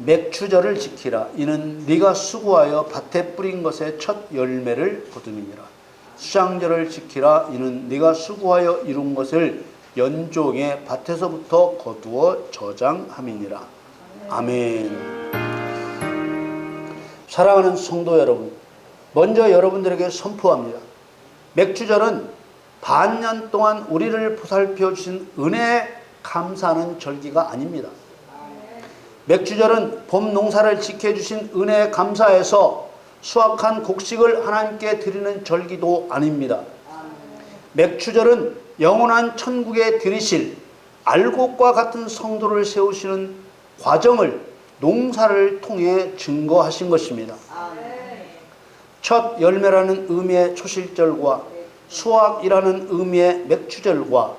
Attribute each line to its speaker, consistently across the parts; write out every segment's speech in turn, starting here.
Speaker 1: 맥추절을 지키라. 이는 네가 수고하여 밭에 뿌린 것의 첫 열매를 거둠이니라. 수장절을 지키라. 이는 네가 수고하여 이룬 것을 연종의 밭에서부터 거두어 저장함이니라. 아멘. 사랑하는 성도 여러분, 먼저 여러분들에게 선포합니다. 맥추절은 반년 동안 우리를 보살펴 주신 은혜에 감사하는 절기가 아닙니다. 맥추절은 봄 농사를 지켜주신 은혜에 감사해서 수확한 곡식을 하나님께 드리는 절기도 아닙니다. 맥추절은 영원한 천국에 들이실 알곡과 같은 성도를 세우시는 과정을 농사를 통해 증거하신 것입니다. 첫 열매라는 의미의 초실절과 수확이라는 의미의 맥추절과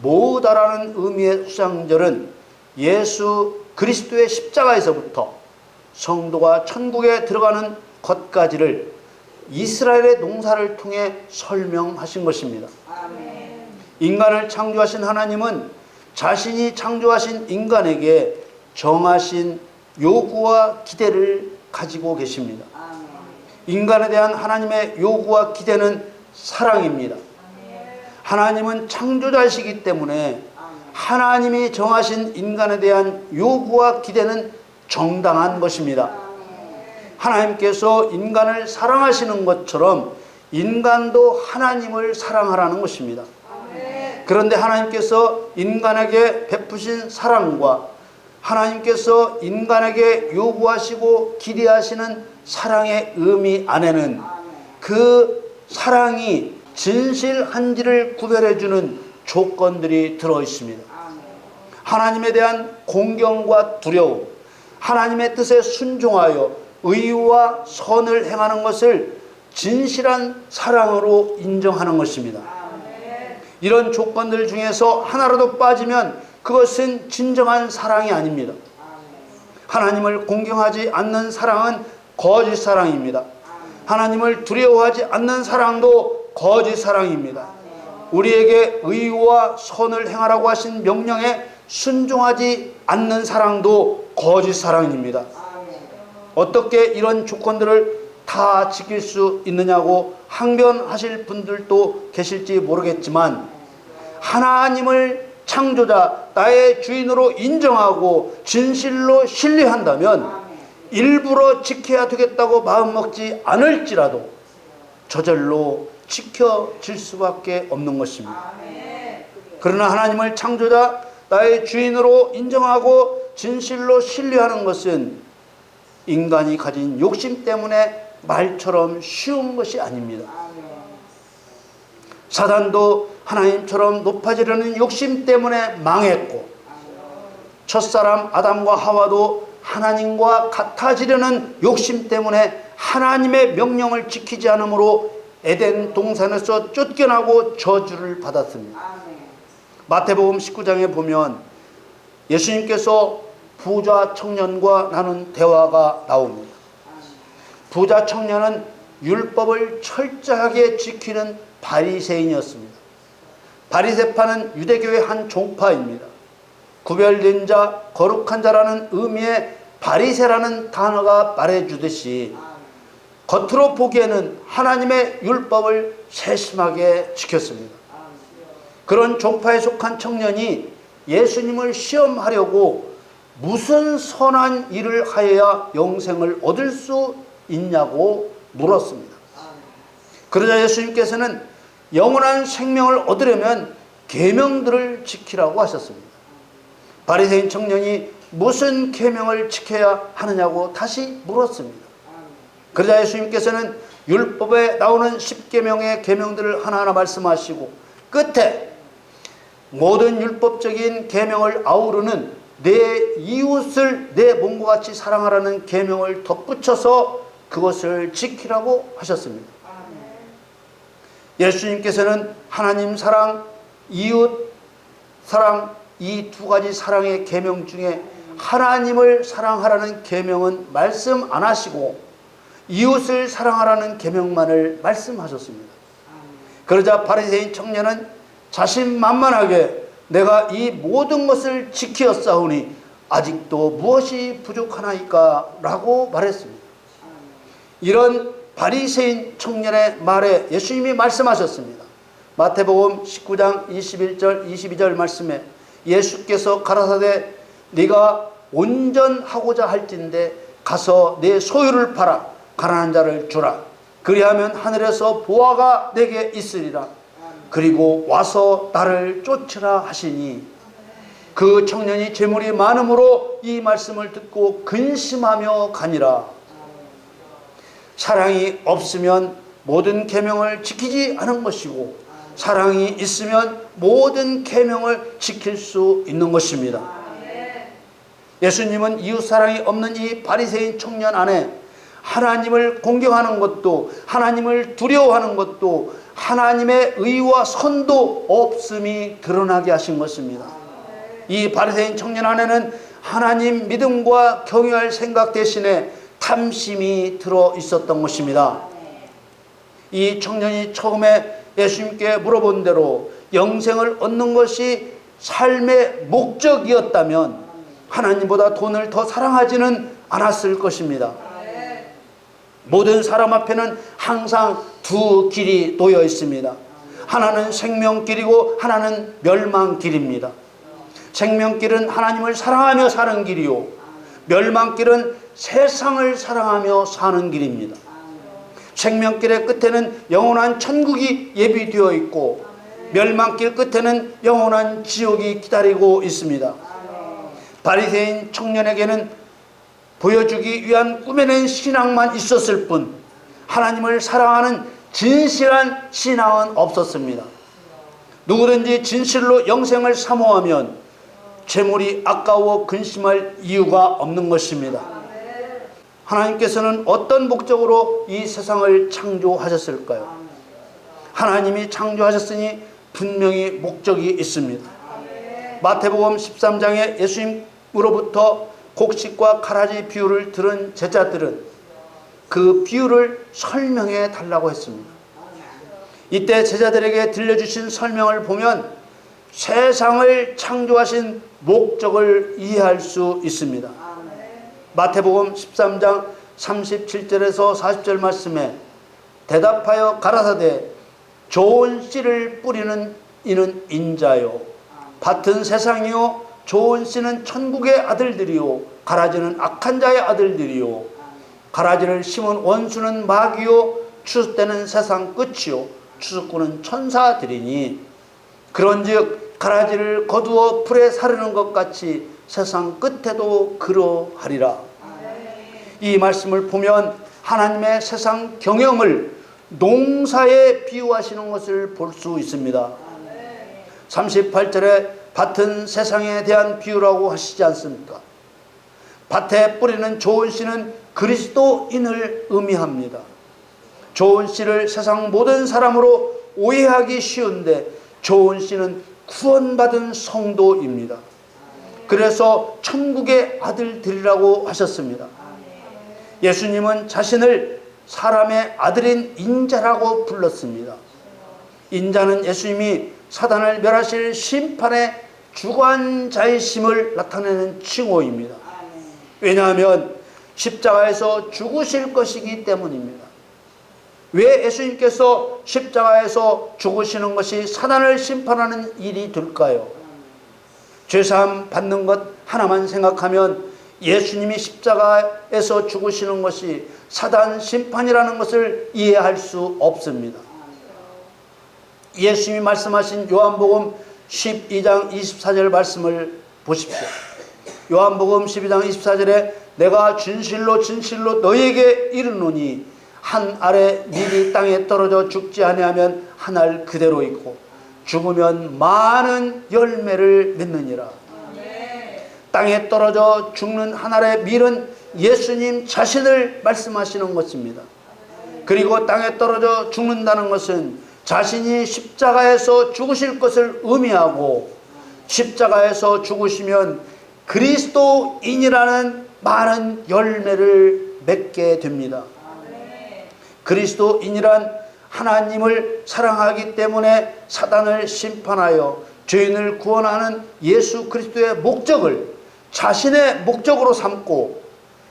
Speaker 1: 모으다라는 의미의 수장절은 예수 그리스도의 십자가에서부터 성도가 천국에 들어가는 것까지를 이스라엘의 농사를 통해 설명하신 것입니다. 인간을 창조하신 하나님은 자신이 창조하신 인간에게 정하신 요구와 기대를 가지고 계십니다. 인간에 대한 하나님의 요구와 기대는 사랑입니다. 하나님은 창조자이시기 때문에 하나님이 정하신 인간에 대한 요구와 기대는 정당한 것입니다. 하나님께서 인간을 사랑하시는 것처럼 인간도 하나님을 사랑하라는 것입니다. 그런데 하나님께서 인간에게 베푸신 사랑과 하나님께서 인간에게 요구하시고 기대하시는 사랑의 의미 안에는 그 사랑이 진실한지를 구별해주는 조건들이 들어 있습니다. 하나님에 대한 공경과 두려움, 하나님의 뜻에 순종하여 의와 선을 행하는 것을 진실한 사랑으로 인정하는 것입니다. 이런 조건들 중에서 하나라도 빠지면 그것은 진정한 사랑이 아닙니다. 하나님을 공경하지 않는 사랑은 거짓 사랑입니다. 하나님을 두려워하지 않는 사랑도 거짓 사랑입니다. 우리에게 의와 선을 행하라고 하신 명령에 순종하지 않는 사랑도 거짓 사랑입니다. 어떻게 이런 조건들을 다 지킬 수 있느냐고 항변하실 분들도 계실지 모르겠지만, 하나님을 창조자, 나의 주인으로 인정하고 진실로 신뢰한다면 일부러 지켜야 되겠다고 마음먹지 않을지라도 저절로 지켜질 수밖에 없는 것입니다. 그러나 하나님을 창조자, 나의 주인으로 인정하고 진실로 신뢰하는 것은 인간이 가진 욕심 때문에 말처럼 쉬운 것이 아닙니다. 사단도 하나님처럼 높아지려는 욕심 때문에 망했고, 첫사람 아담과 하와도 하나님과 같아지려는 욕심 때문에 하나님의 명령을 지키지 않으므로 에덴 동산에서 쫓겨나고 저주를 받았습니다. 마태복음 19장에 보면 예수님께서 부자 청년과 나눈 대화가 나옵니다. 부자 청년은 율법을 철저하게 지키는 바리새인이었습니다. 바리새파는 유대교의 한 종파입니다. 구별된 자, 거룩한 자라는 의미의 바리새라는 단어가 말해주듯이 겉으로 보기에는 하나님의 율법을 세심하게 지켰습니다. 그런 종파에 속한 청년이 예수님을 시험하려고 무슨 선한 일을 하여야 영생을 얻을 수 있냐고 물었습니다. 그러자 예수님께서는 영원한 생명을 얻으려면 계명들을 지키라고 하셨습니다. 바리새인 청년이 무슨 계명을 지켜야 하느냐고 다시 물었습니다. 그러자 예수님께서는 율법에 나오는 10계명의 계명들을 하나하나 말씀하시고 끝에 모든 율법적인 계명을 아우르는 내 이웃을 내 몸과 같이 사랑하라는 계명을 덧붙여서 그것을 지키라고 하셨습니다. 예수님께서는 하나님 사랑, 이웃 사랑, 이 두 가지 사랑의 계명 중에 하나님을 사랑하라는 계명은 말씀 안 하시고 이웃을 사랑하라는 계명만을 말씀하셨습니다. 그러자 바리새인 청년은 자신만만하게 내가 이 모든 것을 지키었사오니 아직도 무엇이 부족하나이까? 라고 말했습니다. 이런 바리새인 청년의 말에 예수님이 말씀하셨습니다. 마태복음 19장 21절 22절 말씀에 예수께서 가라사대 네가 온전하고자 할진대 가서 내 소유를 팔아 가난한 자를 주라. 그리하면 하늘에서 보화가 내게 있으리라. 그리고 와서 나를 쫓으라 하시니, 그 청년이 재물이 많음으로 이 말씀을 듣고 근심하며 가니라. 사랑이 없으면 모든 계명을 지키지 않은 것이고, 사랑이 있으면 모든 계명을 지킬 수 있는 것입니다. 예수님은 이웃사랑이 없는 이 바리새인 청년 안에 하나님을 공경하는 것도, 하나님을 두려워하는 것도, 하나님의 의와 선도 없음이 드러나게 하신 것입니다. 이 바리새인 청년 안에는 하나님 믿음과 경외할 생각 대신에 탐심이 들어 있었던 것입니다. 이 청년이 처음에 예수님께 물어본 대로 영생을 얻는 것이 삶의 목적이었다면 하나님보다 돈을 더 사랑하지는 않았을 것입니다. 모든 사람 앞에는 항상 두 길이 놓여 있습니다. 하나는 생명길이고 하나는 멸망길입니다. 생명길은 하나님을 사랑하며 사는 길이요, 멸망길은 세상을 사랑하며 사는 길입니다. 생명길의 끝에는 영원한 천국이 예비되어 있고, 멸망길 끝에는 영원한 지옥이 기다리고 있습니다. 바리새인 청년에게는 보여주기 위한 꾸며낸 신앙만 있었을 뿐 하나님을 사랑하는 진실한 신앙은 없었습니다. 누구든지 진실로 영생을 사모하면 재물이 아까워 근심할 이유가 없는 것입니다. 하나님께서는 어떤 목적으로 이 세상을 창조하셨을까요? 하나님이 창조하셨으니 분명히 목적이 있습니다. 마태복음 13장에 예수님으로부터 곡식과 가라지 비유를 들은 제자들은 그 비유를 설명해 달라고 했습니다. 이때 제자들에게 들려주신 설명을 보면 세상을 창조하신 목적을 이해할 수 있습니다. 마태복음 13장 37절에서 40절 말씀에 대답하여 가라사대 좋은 씨를 뿌리는 이는 인자요, 밭은 세상이요, 좋은 씨는 천국의 아들들이요, 가라지는 악한 자의 아들들이요, 가라지를 심은 원수는 마귀요, 추수 때는 세상 끝이요, 추수꾼은 천사들이니, 그런즉 가라지를 거두어 풀에 사르는 것 같이 세상 끝에도 그러하리라. 이 말씀을 보면 하나님의 세상 경영을 농사에 비유하시는 것을 볼 수 있습니다. 38절에 밭은 세상에 대한 비유라고 하시지 않습니까? 밭에 뿌리는 좋은 씨는 그리스도인을 의미합니다. 좋은 씨를 세상 모든 사람으로 오해하기 쉬운데 좋은 씨는 구원받은 성도입니다. 그래서 천국의 아들들이라고 하셨습니다. 예수님은 자신을 사람의 아들인 인자라고 불렀습니다. 인자는 예수님이 사단을 멸하실 심판의 주관자이심을 나타내는 칭호입니다. 왜냐하면 십자가에서 죽으실 것이기 때문입니다. 왜 예수님께서 십자가에서 죽으시는 것이 사단을 심판하는 일이 될까요? 죄사함 받는 것 하나만 생각하면 예수님이 십자가에서 죽으시는 것이 사단 심판이라는 것을 이해할 수 없습니다. 예수님이 말씀하신 요한복음 12장 24절 말씀을 보십시오. 요한복음 12장 24절에 내가 진실로 진실로 너희에게 이르노니 한 알에 밀이 땅에 떨어져 죽지 아니하면 한 알 그대로 있고 죽으면 많은 열매를 맺느니라. 땅에 떨어져 죽는 한 알의 밀은 예수님 자신을 말씀하시는 것입니다. 그리고 땅에 떨어져 죽는다는 것은 자신이 십자가에서 죽으실 것을 의미하고, 십자가에서 죽으시면 그리스도인이라는 많은 열매를 맺게 됩니다. 그리스도인이란 하나님을 사랑하기 때문에 사단을 심판하여 죄인을 구원하는 예수 그리스도의 목적을 자신의 목적으로 삼고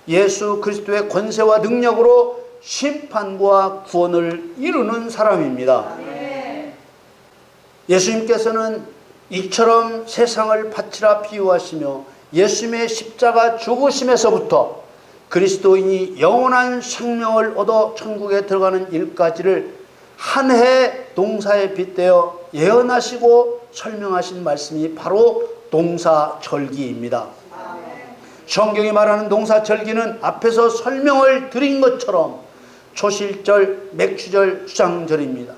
Speaker 1: 예수 그리스도의 권세와 능력으로 심판과 구원을 이루는 사람입니다. 예수님께서는 이처럼 세상을 바치라 비유하시며 예수님의 십자가 죽으심에서부터 그리스도인이 영원한 생명을 얻어 천국에 들어가는 일까지를 한 해 농사에 빗대어 예언하시고 설명하신 말씀이 바로 농사절기입니다. 성경이 말하는 농사절기는 앞에서 설명을 드린 것처럼 초실절, 맥추절, 수장절입니다.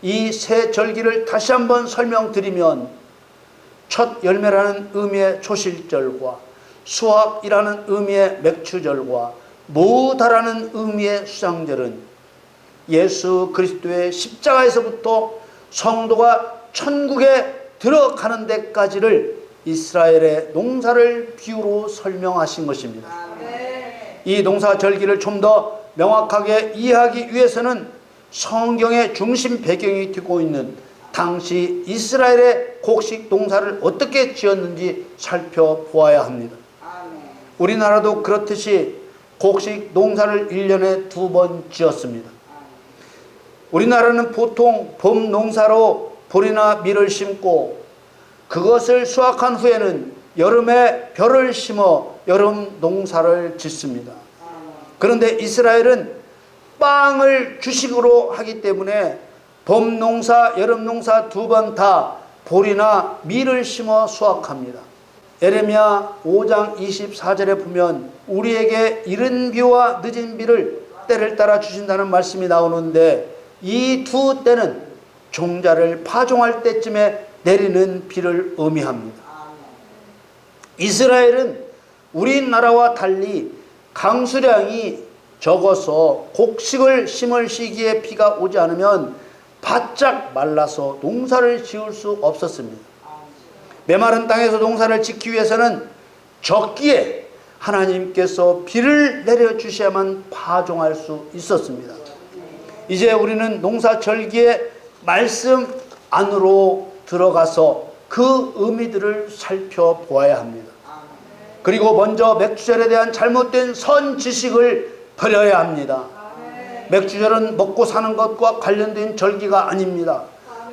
Speaker 1: 이 세 절기를 다시 한번 설명드리면 첫 열매라는 의미의 초실절과 수확이라는 의미의 맥추절과 모으다라는 의미의 수장절은 예수 그리스도의 십자가에서부터 성도가 천국에 들어가는 데까지를 이스라엘의 농사를 비유로 설명하신 것입니다. 이 농사절기를 좀 더 명확하게 이해하기 위해서는 성경의 중심 배경이 되고 있는 당시 이스라엘의 곡식 농사를 어떻게 지었는지 살펴보아야 합니다. 우리나라도 그렇듯이 곡식 농사를 1년에 2번 지었습니다. 우리나라는 보통 봄 농사로 보리나 밀을 심고 그것을 수확한 후에는 여름에 벼를 심어 여름 농사를 짓습니다. 그런데 이스라엘은 빵을 주식으로 하기 때문에 봄 농사, 여름 농사 2번 다 보리나 밀을 심어 수확합니다. 예레미야 5장 24절에 보면 우리에게 이른 비와 늦은 비를 때를 따라 주신다는 말씀이 나오는데 이 두 때는 종자를 파종할 때쯤에 내리는 비를 의미합니다. 이스라엘은 우리나라와 달리 강수량이 적어서 곡식을 심을 시기에 비가 오지 않으면 바짝 말라서 농사를 지을 수 없었습니다. 메마른 땅에서 농사를 짓기 위해서는 적기에 하나님께서 비를 내려주셔야만 파종할 수 있었습니다. 이제 우리는 농사절기의 말씀 안으로 들어가서 그 의미들을 살펴보아야 합니다. 그리고 먼저 맥주절에 대한 잘못된 선지식을 버려야 합니다. 맥주절은 먹고 사는 것과 관련된 절기가 아닙니다.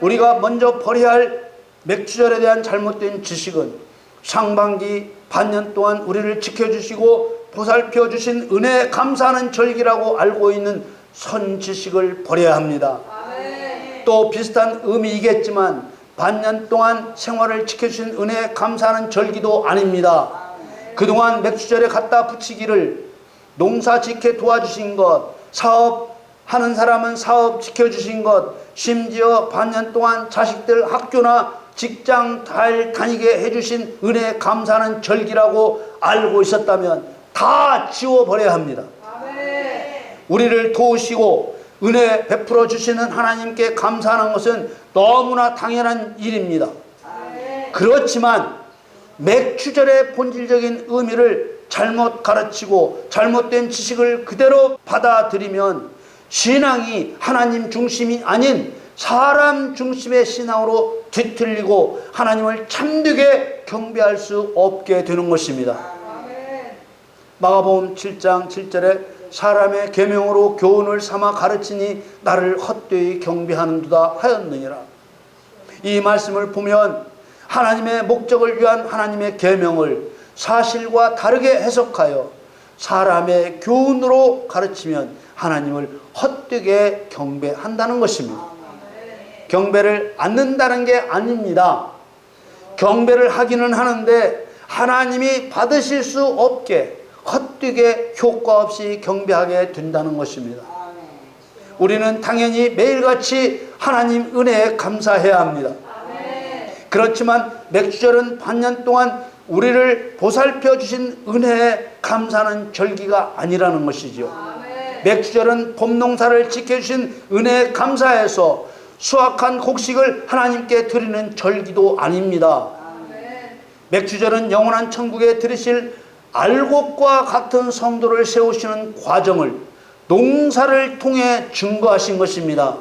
Speaker 1: 우리가 먼저 버려야 할 맥주절에 대한 잘못된 지식은 상반기 반년 동안 우리를 지켜주시고 보살펴 주신 은혜에 감사하는 절기라고 알고 있는 선지식을 버려야 합니다. 또 비슷한 의미이겠지만 반년 동안 생활을 지켜주신 은혜에 감사하는 절기도 아닙니다. 그동안 맥주절에 갖다 붙이기를 농사 짓게 도와주신 것, 사업하는 사람은 사업 지켜주신 것, 심지어 반년 동안 자식들 학교나 직장 잘 다니게 해주신 은혜에 감사하는 절기라고 알고 있었다면 다 지워버려야 합니다. 우리를 도우시고 은혜 베풀어 주시는 하나님께 감사하는 것은 너무나 당연한 일입니다. 그렇지만 맥주절의 본질적인 의미를 잘못 가르치고 잘못된 지식을 그대로 받아들이면 신앙이 하나님 중심이 아닌 사람 중심의 신앙으로 뒤틀리고 하나님을 참되게 경배할 수 없게 되는 것입니다. 마가복음 7장 7절에 사람의 계명으로 교훈을 삼아 가르치니 나를 헛되이 경배하는도다 하였느니라. 이 말씀을 보면 하나님의 목적을 위한 하나님의 계명을 사실과 다르게 해석하여 사람의 교훈으로 가르치면 하나님을 헛되게 경배한다는 것입니다. 경배를 않는다는 게 아닙니다. 경배를 하기는 하는데 하나님이 받으실 수 없게 헛되게 효과 없이 경배하게 된다는 것입니다. 우리는 당연히 매일같이 하나님 은혜에 감사해야 합니다. 그렇지만 맥주절은 반년 동안 우리를 보살펴 주신 은혜에 감사하는 절기가 아니라는 것이죠. 맥주절은 봄농사를 지켜주신 은혜에 감사해서 수확한 곡식을 하나님께 드리는 절기도 아닙니다. 맥주절은 영원한 천국에 들으실 알곡과 같은 성도를 세우시는 과정을 농사를 통해 증거하신 것입니다.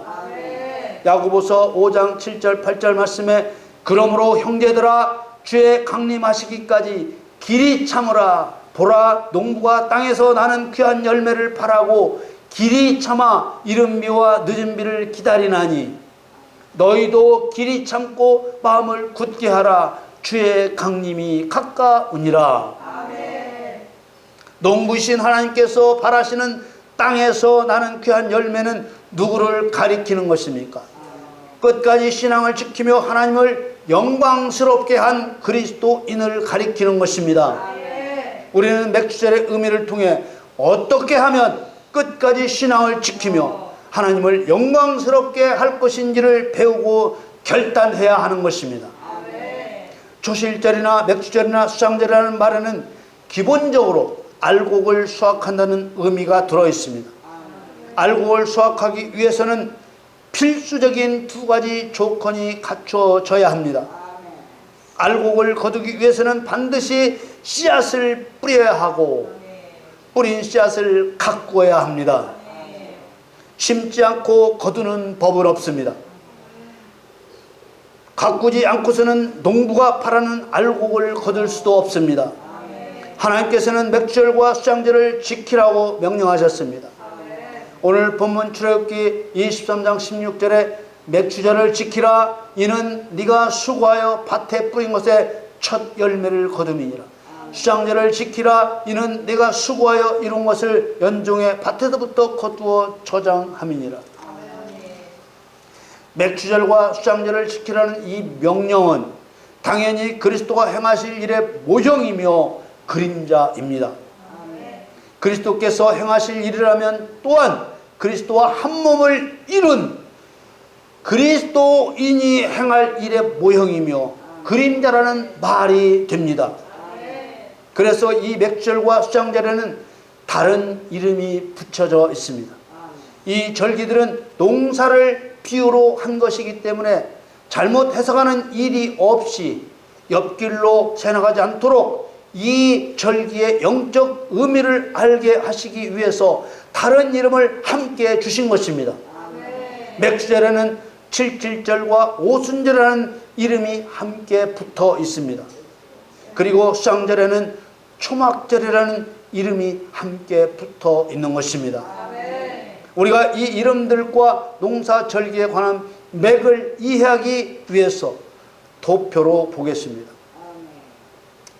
Speaker 1: 야고보서 5장 7절 8절 말씀에 그러므로 형제들아 주의 강림하시기까지 길이 참으라. 보라, 농부가 땅에서 나는 귀한 열매를 바라고 길이 참아 이른 비와 늦은 비를 기다리나니 너희도 길이 참고 마음을 굳게 하라. 주의 강림이 가까우니라.
Speaker 2: 아멘.
Speaker 1: 농부이신 하나님께서 바라시는 땅에서 나는 귀한 열매는 누구를 가리키는 것입니까? 끝까지 신앙을 지키며 하나님을 영광스럽게 한 그리스도인을 가리키는 것입니다. 우리는 맥주절의 의미를 통해 어떻게 하면 끝까지 신앙을 지키며 하나님을 영광스럽게 할 것인지를 배우고 결단해야 하는 것입니다. 초실절이나 맥주절이나 수장절이라는 말에는 기본적으로 알곡을 수확한다는 의미가 들어있습니다. 알곡을 수확하기 위해서는 필수적인 두 가지 조건이 갖춰져야 합니다. 알곡을 거두기 위해서는 반드시 씨앗을 뿌려야 하고 뿌린 씨앗을 가꾸어야 합니다. 심지 않고 거두는 법은 없습니다. 가꾸지 않고서는 농부가 바라는 알곡을 거둘 수도 없습니다. 하나님께서는 맥주절과 수장절을 지키라고 명령하셨습니다. 오늘 본문 출애굽기 23장 16절에 맥주절을 지키라. 이는 네가 수고하여 밭에 뿌린 것에 첫 열매를 거둠이니라. 수장절을 지키라. 이는 네가 수고하여 이룬 것을 연종의 밭에서부터 거두어 저장함이니라. 맥주절과 수장절을 지키라는 이 명령은 당연히 그리스도가 행하실 일의 모형이며 그림자입니다. 그리스도께서 행하실 일이라면 또한 그리스도와 한 몸을 이룬 그리스도인이 행할 일의 모형이며 그림자라는 말이 됩니다. 그래서 이 맥주절과 수장절에는 다른 이름이 붙여져 있습니다. 이 절기들은 농사를 비유로 한 것이기 때문에 잘못 해석하는 일이 없이 옆길로 새나가지 않도록 이 절기의 영적 의미를 알게 하시기 위해서 다른 이름을 함께 주신 것입니다. 맥주절에는 칠칠절과 오순절이라는 이름이 함께 붙어 있습니다. 그리고 수장절에는 초막절이라는 이름이 함께 붙어 있는 것입니다. 우리가 이 이름들과 농사절기에 관한 맥을 이해하기 위해서 도표로 보겠습니다.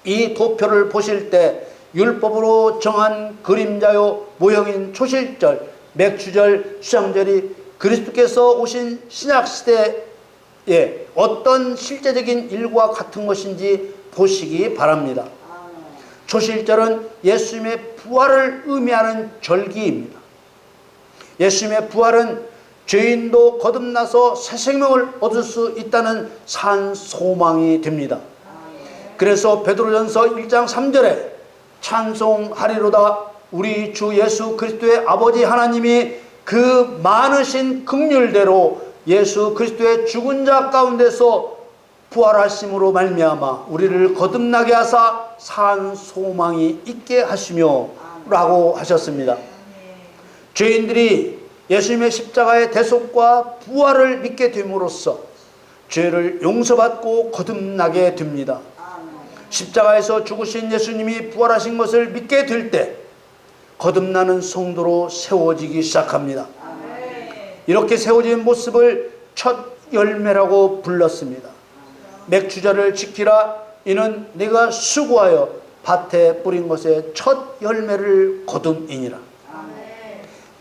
Speaker 1: 이 도표를 보실 때 율법으로 정한 그림자요 모형인 초실절, 맥주절, 수장절이 그리스도께서 오신 신약시대에 어떤 실제적인 일과 같은 것인지 보시기 바랍니다. 초실절은 예수님의 부활을 의미하는 절기입니다. 예수님의 부활은 죄인도 거듭나서 새 생명을 얻을 수 있다는 산 소망이 됩니다. 그래서 베드로전서 1장 3절에 찬송하리로다 우리 주 예수 그리스도의 아버지 하나님이 그 많으신 긍휼대로 예수 그리스도의 죽은 자 가운데서 부활하심으로 말미암아 우리를 거듭나게 하사 산 소망이 있게 하시며 라고 하셨습니다. 죄인들이 예수님의 십자가의 대속과 부활을 믿게 됨으로써 죄를 용서받고 거듭나게 됩니다. 십자가에서 죽으신 예수님이 부활하신 것을 믿게 될 때 거듭나는 성도로 세워지기 시작합니다. 이렇게 세워진 모습을 첫 열매라고 불렀습니다. 맥주절을 지키라. 이는 네가 수고하여 밭에 뿌린 것에 첫 열매를 거둠이니라.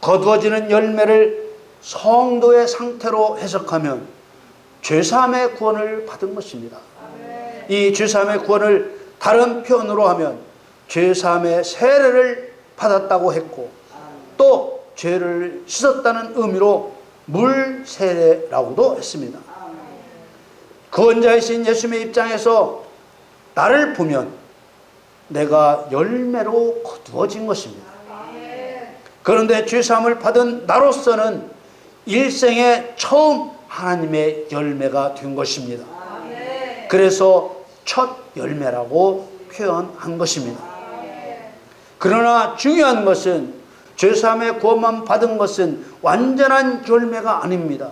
Speaker 1: 거두어지는 열매를 성도의 상태로 해석하면 죄사함의 구원을 받은 것입니다. 이 죄사함의 구원을 다른 표현으로 하면 죄사함의 세례를 받았다고 했고 또 죄를 씻었다는 의미로 물 세례라고도 했습니다. 구원자이신 예수님의 입장에서 나를 보면 내가 열매로 거두어진 것입니다. 그런데 죄사함을 받은 나로서는 일생에 처음 하나님의 열매가 된 것입니다. 그래서 첫 열매라고 표현한 것입니다. 그러나 중요한 것은 죄사함의 구원만 받은 것은 완전한 열매가 아닙니다.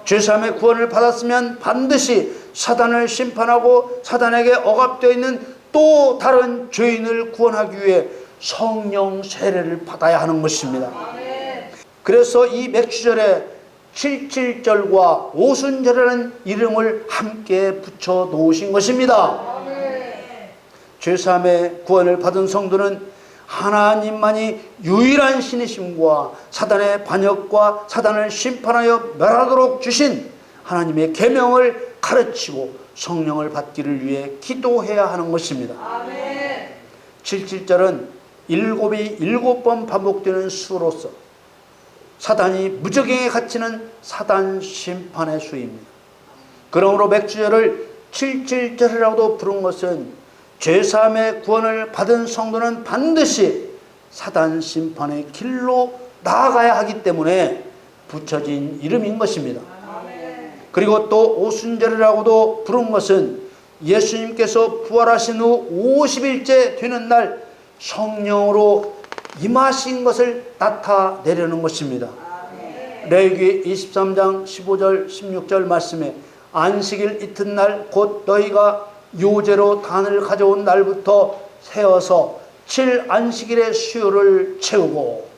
Speaker 1: 죄사함의 구원을 받았으면 반드시 사단을 심판하고 사단에게 억압되어 있는 또 다른 죄인을 구원하기 위해 성령 세례를 받아야 하는 것입니다. 그래서 이 맥주절에 77절과 오순절이라는 이름을 함께 붙여 놓으신 것입니다. 죄사함의 구원을 받은 성도는 하나님만이 유일한 신이심과 사단의 반역과 사단을 심판하여 멸하도록 주신 하나님의 계명을 가르치고 성령을 받기를 위해 기도해야 하는 것입니다. 77절은 일곱이 7번 반복되는 수로서 사단이 무적행에 갇히는 사단 심판의 수입니다. 그러므로 맥주절을 77절이라고도 부른 것은 죄사함의 구원을 받은 성도는 반드시 사단 심판의 길로 나아가야 하기 때문에 붙여진 이름인 것입니다. 그리고 또 오순절이라고도 부른 것은 예수님께서 부활하신 후 50일째 되는 날 성령으로 임하신 것을 나타내려는 것입니다. 레위기 23장 15절 16절 말씀에 안식일 이튿날 곧 너희가 요제로 단을 가져온 날부터 세어서 7안식일의 수요를 채우고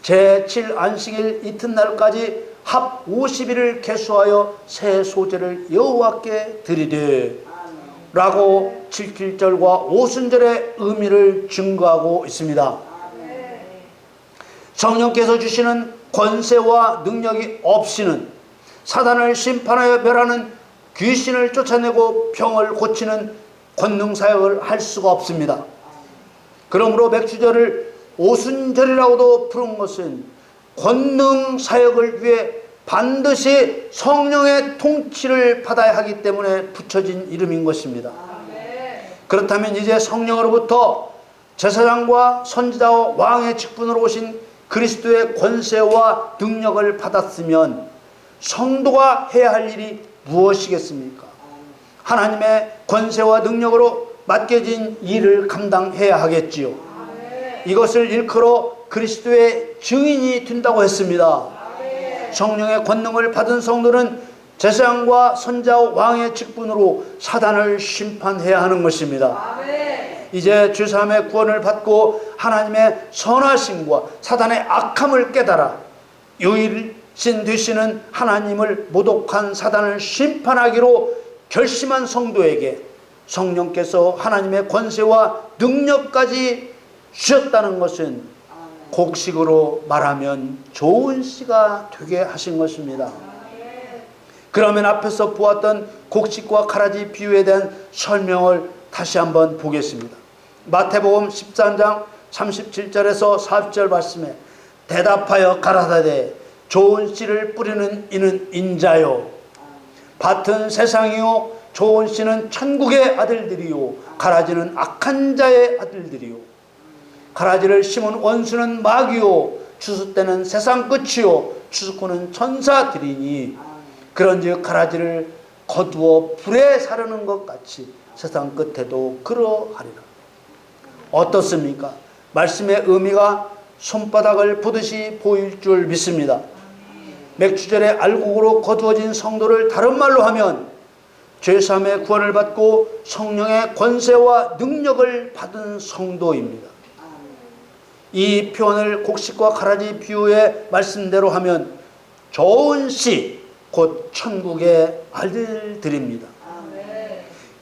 Speaker 1: 제7안식일 이튿날까지 합 50일을 계수하여 새 소제를 여호와께 드리되 라고 77절과 오순절의 의미를 증거하고 있습니다. 성령께서 주시는 권세와 능력이 없이는 사단을 심판하여 멸하는 귀신을 쫓아내고 병을 고치는 권능사역을 할 수가 없습니다. 그러므로 맥주절을 오순절이라고도 부른 것은 권능사역을 위해 반드시 성령의 통치를 받아야 하기 때문에 붙여진 이름인 것입니다. 그렇다면 이제 성령으로부터 제사장과 선지자와 왕의 직분으로 오신 그리스도의 권세와 능력을 받았으면 성도가 해야 할 일이 무엇이겠습니까? 하나님의 권세와 능력으로 맡겨진 일을 감당해야 하겠지요. 이것을 일컬어 그리스도의 증인이 된다고 했습니다. 성령의 권능을 받은 성도는 제사장과 선지자와 왕의 직분으로 사단을 심판해야 하는 것입니다. 이제 죄사함의 구원을 받고 하나님의 선하심과 사단의 악함을 깨달아 유일신 되시는 하나님을 모독한 사단을 심판하기로 결심한 성도에게 성령께서 하나님의 권세와 능력까지 주셨다는 것은 곡식으로 말하면 좋은 씨가 되게 하신 것입니다. 그러면 앞에서 보았던 곡식과 가라지 비유에 대한 설명을 다시 한번 보겠습니다. 마태복음 13장 37절에서 40절 말씀에 대답하여 가라사대 좋은 씨를 뿌리는 이는 인자요 밭은 세상이요 좋은 씨는 천국의 아들들이요 가라지는 악한 자의 아들들이요 가라지를 심은 원수는 마귀요 추수 때는 세상 끝이요 추수 후는 천사들이니 그런즉 가라지를 거두어 불에 사르는 것 같이 세상 끝에도 그러하리라. 어떻습니까? 말씀의 의미가 손바닥을 보듯이 보일 줄 믿습니다. 맥주절에 알곡으로 거두어진 성도를 다른 말로 하면 죄사함의 구원을 받고 성령의 권세와 능력을 받은 성도입니다. 이 표현을 곡식과 가라지 비유의 말씀대로 하면 좋은 씨, 곧 천국의 아들들입니다.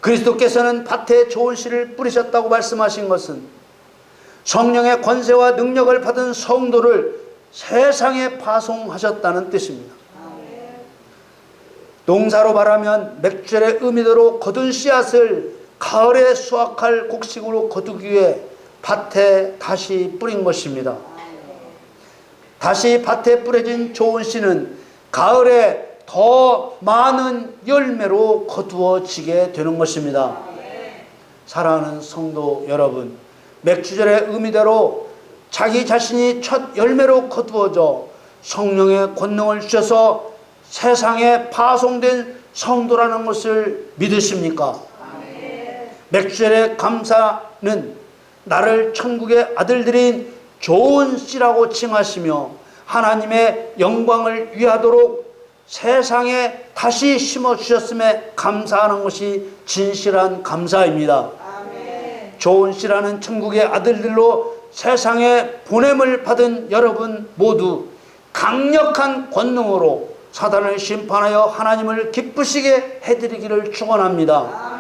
Speaker 1: 그리스도께서는 밭에 좋은 씨를 뿌리셨다고 말씀하신 것은 성령의 권세와 능력을 받은 성도를 세상에 파송하셨다는 뜻입니다. 농사로 말하면 맥주절의 의미대로 거둔 씨앗을 가을에 수확할 곡식으로 거두기 위해 밭에 다시 뿌린 것입니다. 다시 밭에 뿌려진 좋은 씨는 가을에 더 많은 열매로 거두어지게 되는 것입니다. 사랑하는 성도 여러분, 맥주절의 의미대로 자기 자신이 첫 열매로 거두어져 성령의 권능을 주셔서 세상에 파송된 성도라는 것을 믿으십니까? 맥주절의 감사는 나를 천국의 아들들인 좋은 씨라고 칭하시며 하나님의 영광을 위하도록 세상에 다시 심어주셨음에 감사하는 것이 진실한 감사입니다. 좋은 씨라는 천국의 아들들로 세상에 보냄을 받은 여러분 모두 강력한 권능으로 사단을 심판하여 하나님을 기쁘시게 해드리기를 축원합니다.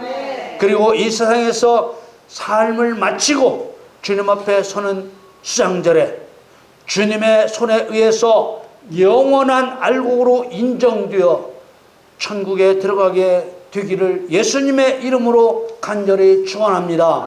Speaker 1: 그리고 이 세상에서 삶을 마치고 주님 앞에 서는 수장절에 주님의 손에 의해서 영원한 알곡으로 인정되어 천국에 들어가게 되기를 예수님의 이름으로 간절히 축원합니다.